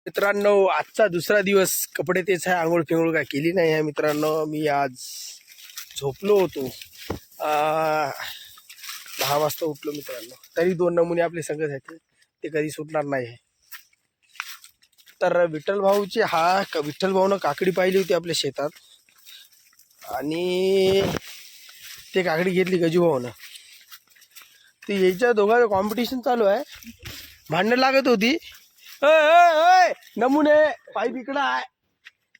मित्रांनो, आजचा दुसरा दिवस. कपडे तेच आहे, आंघोळ फिंगोळ काय केली नाही आहे मित्रांनो. मी आज झोपलो होतो. 10 वाजता उठलो मित्रांनो. तरी 2 नमुने आपले संगत आहेत, ते कधी सुटणार नाही. तर विठ्ठल भाऊनं काकडी पाहिली होती आपल्या शेतात, आणि ते काकडी घेतली गजू भाऊनं. ती याच्या दोघांचं कॉम्पिटिशन चालू आहे, भांडण लागत होती. नमुने पाईप इकडं आहे,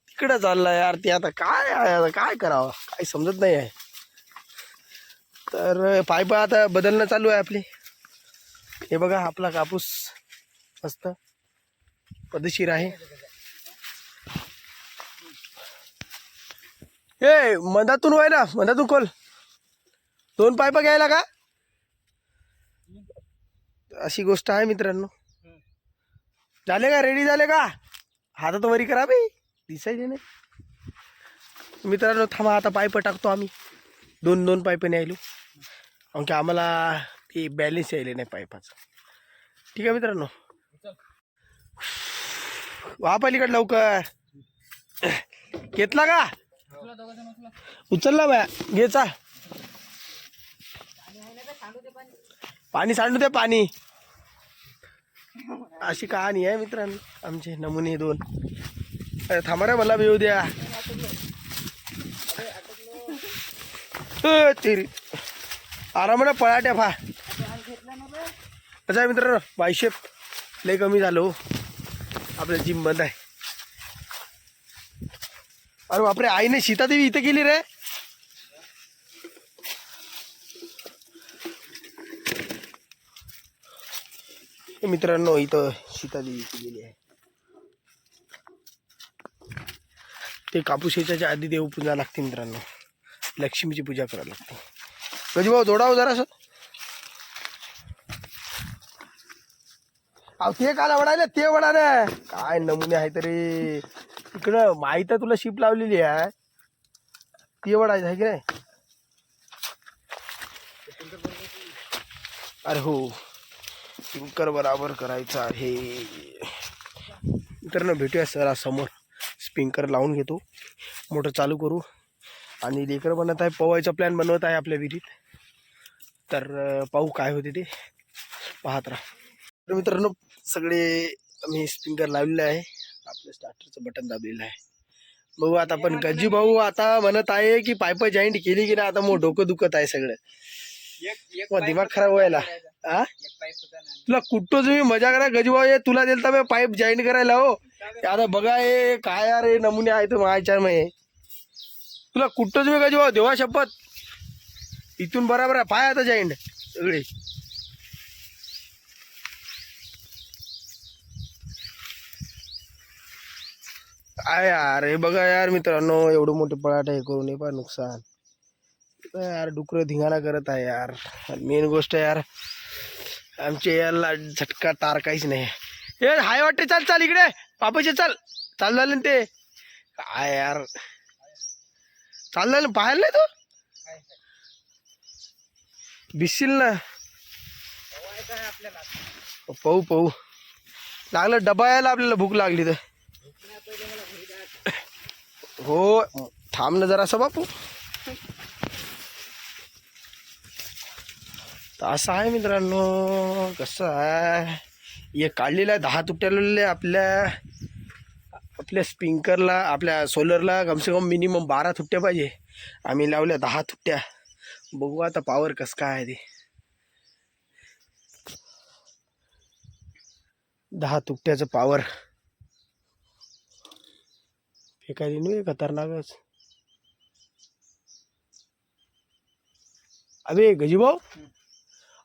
तिकडं चालला यार. ते आता काय करावं, काय समजत नाही आहे. तर पाईप आता बदलणं चालू आहे आपली. हे बघा, आपला कापूस मस्त पदशीर आहे. हे मधातून व्हाय ना, मधातून खोल 2 पाईप घ्यायला का, अशी गोष्ट आहे मित्रांनो. झाले का, रेडी झाले का? हातात वरी करा बे, दिसायचे नाही मित्रांनो. थांबा, आता पाईप टाकतो आम्ही. 2 पाईप न्यायलो, की आम्हाला ते बॅलेन्स यायले नाही पाईपाचं. ठीक आहे मित्रांनो, वा पलीकडे लवकर. घेतला का, उचलला बा, घ्यायचा. पाणी सांडू दे, पाणी. अशी कहाणी आहे मित्रांनो, आमचे नमुने 2. थांबा रे, मला येऊ द्या. तेरी आरामाने पळाट्या फा. कसं आहे मित्रांनो, बायशेप लय कमी झालो हो. आपल्या जिम बंद आहे. अरे बापरे, आईने सीतादेवी इथं गेली रे. मित्रांनो, इथं सीतादेवी गेलेली आहे. ते कापूस याच्या आधी देवपूजा लागते मित्रांनो, लक्ष्मीची पूजा करायला लागते. गजू भाऊ जोडाव जरासं. अहो ते काला वडायला, ते वडा रे. काय नमुने आहे तरी इकडं. माहित आहे तुला, शिप लावलेली आहे, ते वडायचं आहे की नाही. अरे हो, स्पिंकर बराबर करायचा आहे मित्रांनो. भेटूया सर समोर. स्पिंकर लावून घेतो, मोटर चालू करू. आणि लेकर बनत आहे, पवायचा प्लॅन बनवत आहे आपल्या विहिरीत. तर पाहू काय होते ते, पाहत राहा. तर मित्रांनो, सगळे मी स्पिंकर लावलेलं आहे, आपल्या स्टार्टरचं बटन दाबलेलं आहे. बघू आता. पण गज्जू भाऊ आता म्हणत आहे की पाईप जॉईंट केली की नाही. आता मग डोकं दुखत आहे सगळं, मग दिमाग खराब व्हायला. हा, तुला कुठं तुम्ही मजा करा गजू भाऊ, तुला दिल तर पाईप जॉईंट करायला हो. आता बघा, हे काय यार, हे नमुने आहे तर मायच्या मै. तुला कुठं तुम्ही गजू भाऊ, देवा शपथ, इथून बराबर आहे. पाय आता जॉईंट सगळे. काय यार, हे बघा यार मित्रांनो, एवढं मोठे पळाट हे करून हे पण नुकसान यार. डुकरं धिंगाणा करत आहे यार. मेन गोष्ट यार, आमचे याला झटका तार काहीच नाही. हे हाय वाटते, चाल चाल इकडे पापाचे, चाल चाल झालं ना ते. काय यार, चाल झालं, पाहायला नाही तू भिसशील ना. पाहू पाहू, लागलं डबा यायला आपल्याला, भूक लागली तर. हो, थांब ना जरासं बापू. तर असं आहे मित्रांनो, कसं आहे, हे काढलेलं आहे 10 तुट्याले आपल्या स्पिंकरला, आपल्या सोलरला कमसे कम मिनिमम 12 तुट्ट्या पाहिजे. आम्ही लावल्या 10 तुट्ट्या. बघू आता पॉवर कसं काय आहे ते. 10 तुट्ट्याचं पॉवर फेकायला नाही, खतरनाकच. अबे गजू भाऊ,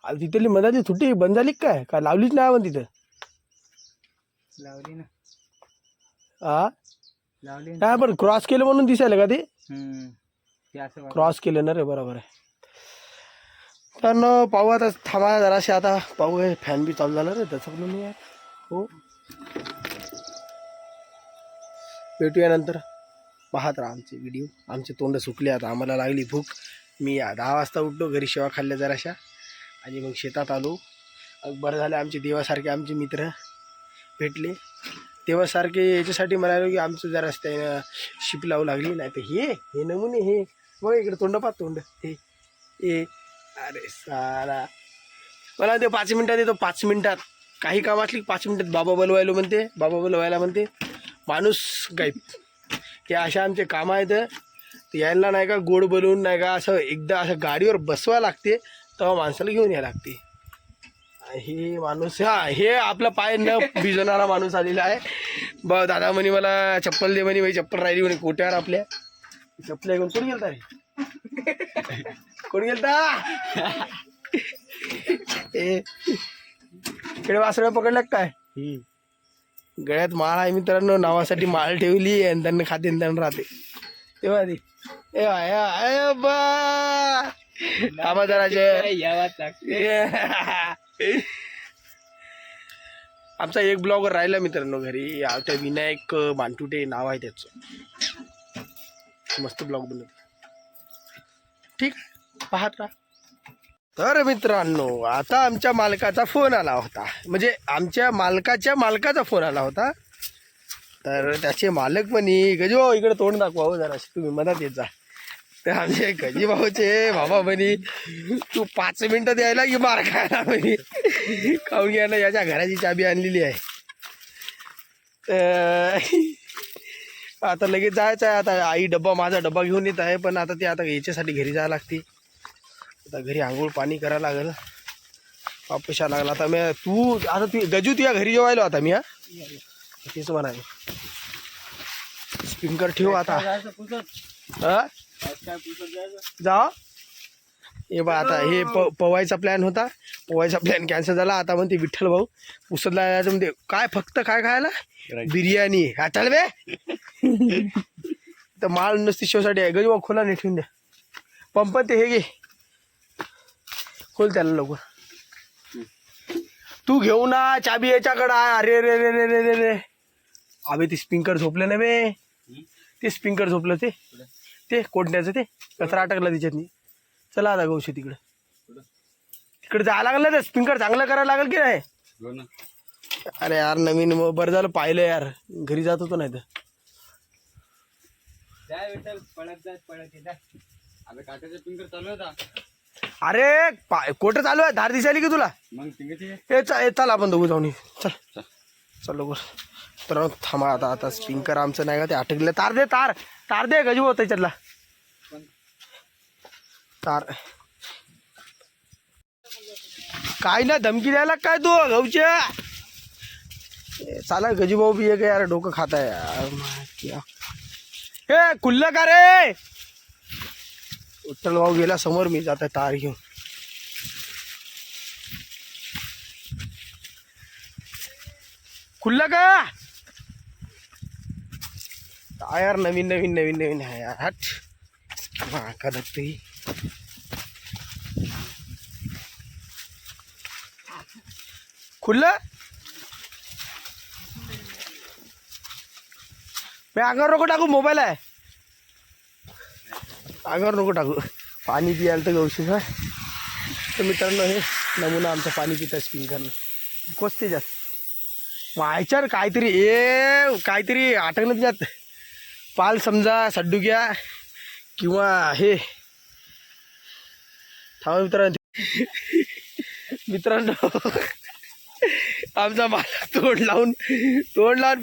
तिथली मधाची तुट्टी बंद झाली काय लावलीच नाही आपण तिथं. लावली ना, हा, लावली नाही पण क्रॉस केलं म्हणून दिसायला का ते. ते असं क्रॉस केलं ना रे, बरोबर आहे. तर पाहू आता, थांबा जराशे. आता पाहू, फॅन बी चालू झाला रे त्याचं पण नाही आहे. हो, भेटूया नंतर. पाहत राहा आमचे व्हिडिओ. आमचे तोंड सुकले आता, आम्हाला लागली भूक. मी 10 वाजता उठलो, घरी शेवा खाल्ल्या जराशा, आणि मग शेतात आलो. बरं झालं, आमचे देवासारखे आमचे मित्र भेटले. तेव्हा सारखे याच्यासाठी म्हणालो की आमचं जरा रस्त्यानं शिप लावू लागली. नाही तर हे नमुने हे बघ इकडे तोंड पाहत तोंड हे अरे सारा मला ते 5 मिनिटात येतो. 5 मिनिटात काही काम असली 5 मिनिटात बाबा बोलवायला म्हणते माणूस गायब. हे अशा आमचे कामं आहेत. तर यायला नाही का गोड बोलून नाही का असं एकदा असं गाडीवर बसवा लागते तेव्हा माणसाला घेऊन यायला लागते. हे माणूस हे आपला पाय न भिजवणारा माणूस आलेला आहे. दादा म्हणे मला चप्पल दे म्हणे. माझी चप्पल राहिली म्हणे कोट्यावर आपल्या. चप्पल घेऊन कोण गेलता रे कोण गेलता इकडे वासळं पकडल्या काय. गळ्यात माळ आहे मित्रांनो. नावासाठी माळ ठेवली आणि त्यांना खाते त्यांना राहते तेव्हा ती आमचा एक ब्लॉगर राहिला मित्रांनो घरी. त्या विनायक मांटुटे नाव आहे त्याचं. मस्त ब्लॉग बनवतो. ठीक पाहत राहा. तर मित्रांनो आता आमच्या मालकाचा फोन आला होता. म्हणजे आमच्या मालकाचा फोन आला होता. तर त्याचे मालक म्हणे गजू इकडे तोंड दाखवा हो जरा तुम्ही मदत येत जा. तर आमचे गजी भाऊचे बाबा म्हणे तू 5 मिनिटात यायला की मार खायला म्हणे. खाऊन घ्यायला याच्या घराची चाबी आणलेली आहे. आता लगेच जायचं आहे. आता आई माझा डब्बा घेऊन येत आहे. पण आता ते आता याच्यासाठी घरी जायला लागते. आता घरी आंघोळ पाणी करायला लागेल. वापस यायला लागला आता. तू गजू तुझ्या घरी जेवायला आता मी तेच म्हणाले. स्पीकर ठेव आता जा. हे बा आता हे पवायचा प्लॅन होता. पवायचा प्लॅन कॅन्सल झाला. आता म्हणते विठ्ठल भाऊ पुसदला जायचं म्हणते. काय फक्त काय खायला बिर्याणी हा चाल बे. तर माळ नसती शोसाठी आहे. गजू भाऊ खोला नाही ठेवून द्या. पंप ते हे घे खोल त्याला लवकर. तू घेऊ ना चाबी याच्याकडं आहे. अरे रे रे रे रे रे रे अबे ते स्पिंकर झोपलं ना बे. ते स्पिंकर झोपलं ते कोणत्याचं ते कचरा अटकला त्याच्यातनी. चला आता गौशी तिकडे जायला लागलं ना. ते स्पिंकर चांगलं करायला लागेल की नाही. अरे यार नवीन बरं झालं पाहिलं यार. घरी जात होतो नाही तर अरे कोट चालू आहे. धार दिसायली की तुला हे चल आपण दोघं जाऊन चल चल लवकर. तर थांबा आता स्पिंकर आमचं नाही का ते अटकलेलं. तार दे गजू होत त्याच्यातला तार. काय ना धमकी द्यायला काय तू गौच्या. चाला गजू भाऊ बी एक यार डोकं खात आहे. हे खुल्लं का रे. विठ्ठल भाऊ गेला समोर. मी जात आहे तार घेऊन. खुल्लं का यार. नवीन आहे यार. हट का धकते खुल्लं. मी अंगावर नको टाकू. मोबाईल आहे अंगावर नको टाकू. पाणी पियाला तर गौशीचं. तर मित्रांनो हे नमुना आमचं पाणी पितं स्पिंकरनं कोसते जास्त. व्हायच्यावर काहीतरी अटकलं त्याच्यात. पाल समजा सड्डू घ्या किंवा हे थांबा मित्रांनो आमचा माला तोंड लावून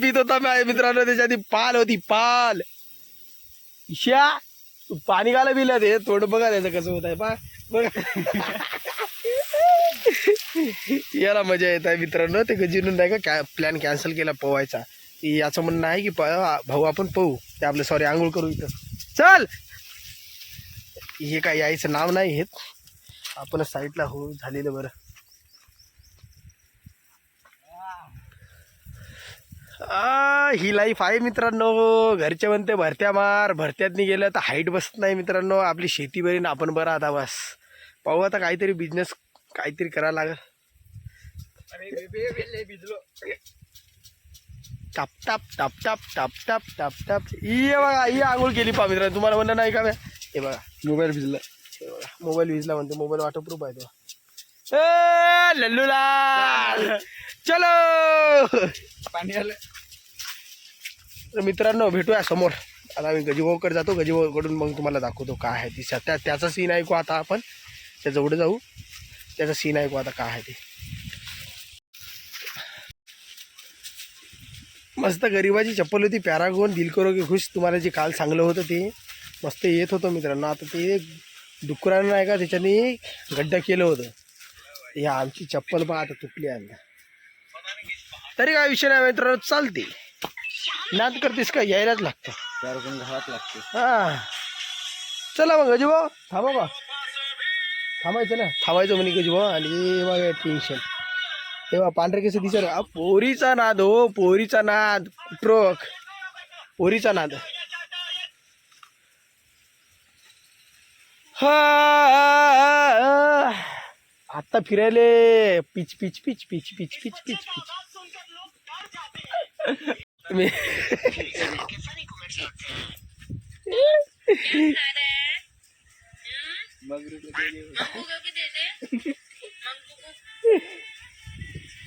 पित होता मित्रांनो. त्याच्यात पाल होती पाल. इशा तू पाणी घाला बिल ते तोंड बघा त्याचं कसं होत आहे पा बघा. याला मजा येत आहे मित्रांनो. ते गजीनं नाही का प्लॅन कॅन्सल केला पोवायचा. याचं म्हणणं आहे की भाऊ आपण पोहू. ते आपलं सॉरी आंघोळ करू इथं चल. हे काय यायचं नाव नाही घेत. आपण साईडला हो झालेलं बरं. ही लाईफ आहे मित्रांनो. घरचे म्हणते भरत्यातनी गेलं तर हाईट बसत नाही मित्रांनो. आपली शेती बरी ना आपण बरं. आता बस पाहू आता काहीतरी बिझनेस काहीतरी करायला लागेल. टाप टाप टाप टाप टाप टाप टाप टाप. ही बघा ही आंघोळ केली पा मित्रांनो. तुम्हाला म्हणणं नाही का. हे बघा मोबाईल भिजला. मोबाईल भिजला म्हणते. मोबाईल वॉटरप्रूफ आहे तो. लल्लूला चलो पाणी आलं. तर मित्रांनो भेटूया समोर. आता आम्ही गजीभाऊकडे जातो. गजीभाऊकडून मग तुम्हाला दाखवतो काय आहे ती त्याचा सीन ऐकू. आता आपण त्या जवळ जाऊ, त्याचा सीन ऐकू आता काय आहे ते. मस्त गरिबाची चप्पल होती, पॅरागॉन दिल करोगे खुश. तुम्हाला जे काल सांगलं होतं ते मस्त येत होतं मित्रांनो. आता ते डुकरानं नाही का त्याच्याने गड्डा केलं होतं. हे आमची चप्पल पहा आता तुटली आहे. तरी काय विषय नाही मित्रांनो, चालते. नाद करतेस का, यायलाच लागतं. घालावंच लागते. हां चला मग गजूभाऊ थांबा बा. थांबायचं ना, थांबायचं म्हणे गजूभाऊ. आणि मग टेन्शन तेव्हा पांढरे कसं दिसत. पोरीचा नाद हो, पोरीचा नाद. कुट्रोक पोरीचा नाद. हा आता फिरायले पिच पिच पिच पिच पिच पिच पिच पिच. मी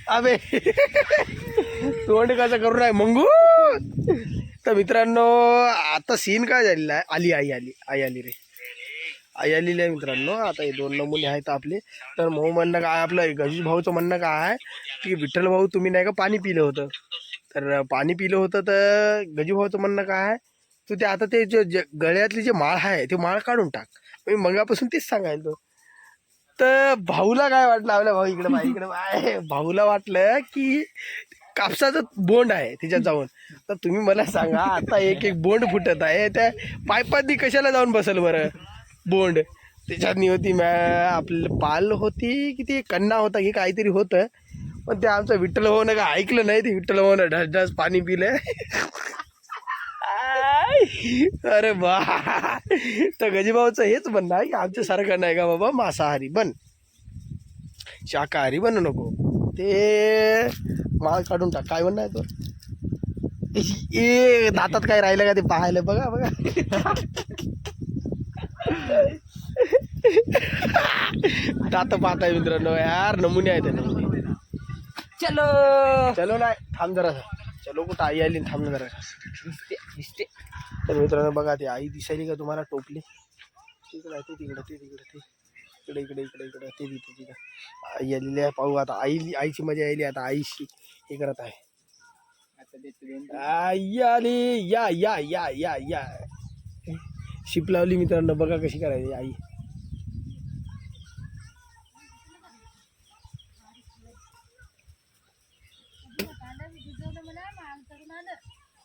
अबे तोंड कसं करू नाही मंगू. तर मित्रांनो आता सीन काय झालेला आहे. आली आई आली आई आली रे, आई आलेली आहे मित्रांनो. आता हे 2 नमुने आहेत आपले. तर भाऊ म्हणणं काय, आपलं गजू भाऊचं म्हणणं काय आहे की विठ्ठल भाऊ तुम्ही नाही का पाणी पिलं होतं. तर पाणी पिलं होतं तर गजू भाऊचं म्हणणं काय आहे, तू ते आता ते जे गळ्यातली जे माळ आहे ते माळ काढून टाक. मी मगापासून तेच सांगायला. तर भाऊला काय वाटलं, आपल्या भाऊ इकडे बाई भाऊला वाटलं की कापसाचं बोंड आहे त्याच्यात जाऊन. तर तुम्ही मला सांगा आता एक एक बोंड फुटत आहे, त्या पायपातनी कशाला जाऊन बसल बरं बोंड. त्याच्यातनी होती आपलं पाल होती की ते कन्ना होता की काहीतरी होतं. पण ते आमचं विठ्ठल भाऊनं का ऐकलं नाही. ते विठ्ठल भाऊनं ढस ढस पाणी पिलं. अरे बा. तर गजीभाऊचं हेच म्हणणं आहे की आमच्यासारखं नाही का बाबा, मांसाहारी बन, शाकाहारी बनू नको. ते माळ काढून टाक. काय म्हणणं आहे तो. ए दातात काय राहिलं का ते पाहायला. बघा बघा दात पाहताय मित्रांनो. यार नमुने आहे ते नमुने. चलो चलो नाही थांब जरा. चलो कुठं आई आली, थांब जरा. दिसते. तर मित्रांनो बघा ते आई दिसायली का तुम्हाला टोपली. तिकडं ते तिकडं ते तिकडं ते इकडे इकडे इकडे इकडे ते तिथे तिकडं आई आलेली आहे. पाहू आता आईची मजा यायली. आता आईशी हे करत आहे. आई आली. या या या या या शिप लावली मित्रांनो. बघा कशी करायची आई.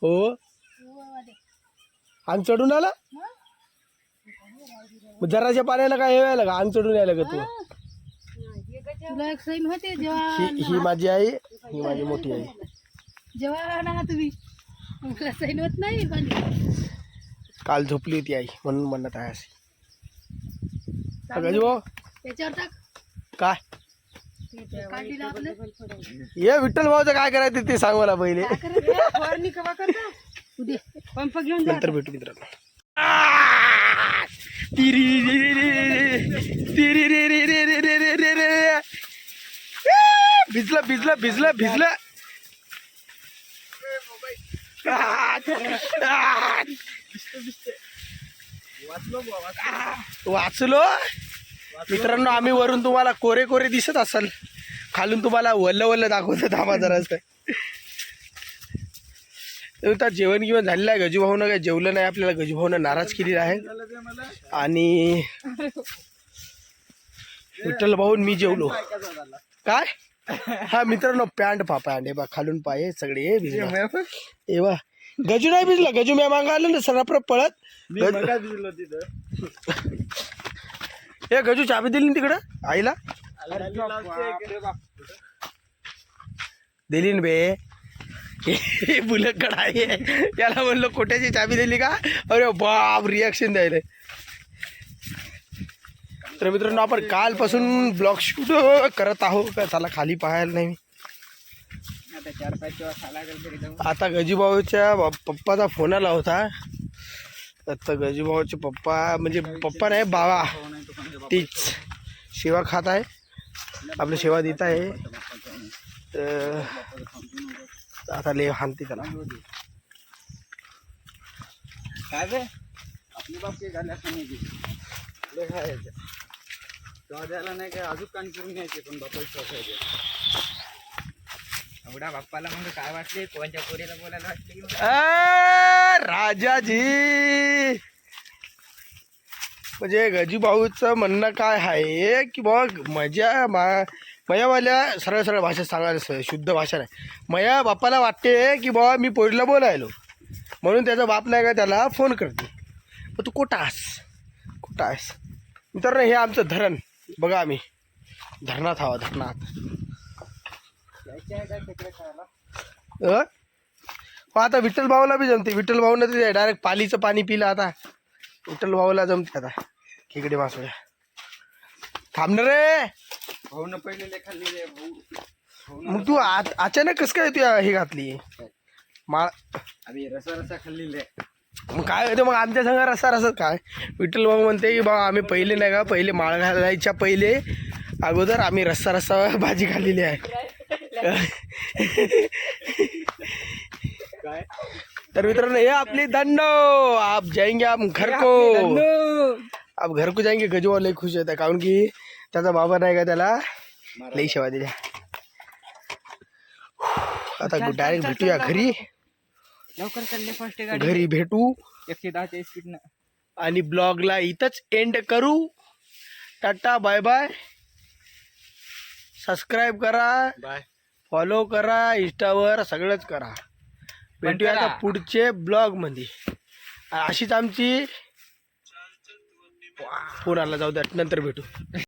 हो अंग चढून आला. जराच्या पाण्याला काय हे व्हायला का, अंग चढून यायला का तू. तुला एक सैन होते जेव्हा ही माझी आई, ही माझी मोठी आई. जेव्हा ना तुम्ही मला सैन होत नाही पाणी. काल झोपली होती आई म्हणून म्हणत आहे अशी. गजू भाऊ त्याच्यावर टाक. काय काढीला आपलं हे विठ्ठल भाऊचं काय करायचं ते सांग मला पहिले. फवारणी कवा करता उद्या पंप घेऊन जा. नंतर भेटू मित्रांनो. तिरी तिरी रे रे रे रे रे रे रे रे. भिजलं भिजलं भिजलं भिजलं. वाचलो मित्रांनो. आम्ही वरून तुम्हाला कोरे कोरे दिसत असाल, खालून तुम्हाला वल्ल वल्ल दाखवतो. थांबा जरासं. तर जेवण गिवण झालेलं आहे. गजूभाऊनं काय जेवलं नाही. आपल्याला गजूभाऊनं नाराज केलेला आहे. आणि विठ्ठल भाऊन मी जेवलो काय. हा मित्रांनो पॅन्ट पॅन्ट हे बा खालून पाय सगळे भिजले. हे बा गजू नाही भिजला. गजू मी मागं आलं ना सरापर पळत. हे गजू चाबी दिली ना तिकडं आईला. दिली ना बे. बुलकड आहे याला म्हणलं कोट्याची चाबी दिली का. अरे बाप रिॲक्शन द्यायला. तर मित्रांनो आपण कालपासून ब्लॉग शूट करत आहोत का. चला खाली पाहायला नाही. आता गजूभाऊच्या पप्पाचा फोन आला होता. आता गजूभाऊचे पप्पा म्हणजे पप्पा नाही बाबा तीच सेवा खात आहे. आपली सेवा देत आहे. तर आता ले हानते त्याला. काय बे आपली बाप झाल्या तेव्हा द्यायला नाही काय अजून कान करून यायचे पण बापाची एवढा बाप्पाला मग काय वाटले कोणत्या पोरीला बोलायला वाटते की राजाजी म्हणजे गजूभाऊचं म्हणणं काय आहे की बघ मयावाल्या सरळ सरळ भाषेत सांगायला शुद्ध भाषा नाही. मया बापाला वाटते की बाबा मी पोरीला बोलायलो म्हणून त्याचा बाप नाही का त्याला फोन करते. मग तू कुठं आहेस मित्रांनो? हे आमचं धरण बघा, आम्ही धरणात हवा धरणात. आता विठ्ठल भाऊला बी जमते. विठ्ठल भाऊनं ते डायरेक्ट पालीचं पाणी पिलं. आता विठ्ठल भाऊला जमते. आता खेकडे मासोळ्या थांबणार रे भाऊ न पहिले खाल्लेले भाऊ. मग तू अचानक कसं काय तू हे घातली माळ? आम्ही रसा खाल्लेले. मग काय होते मग आमच्या संग रसा काय? विठ्ठल भाऊ म्हणते की बाबा आम्ही पहिले नाही का, पहिले माळ घालायच्या पहिले अगोदर आम्ही रस्सा भाजी खाल्लेली आहे. काय तर मित्रांनो हे आपली दंडो. आप जाएंगे आप घर को, आप घर को जाएंगे. गजवा लई खुश होता कारण की त्याचा बाबा नाही का त्याला लई शेवा दिल्या. आता डायरेक्ट भेटूया घरी. लवकर चालले फास्ट घरी भेटू 110 स्पीड न आणि ब्लॉगला इथंच एंड करू. Tata bye bye. सबस्क्राईब करा, बाय, फॉलो करा, इंस्टावर सगळंच करा. भेटूया आता पुढचे ब्लॉग मध्ये. अशीच आमची फोन आला, जाऊ द्या नंतर भेटू.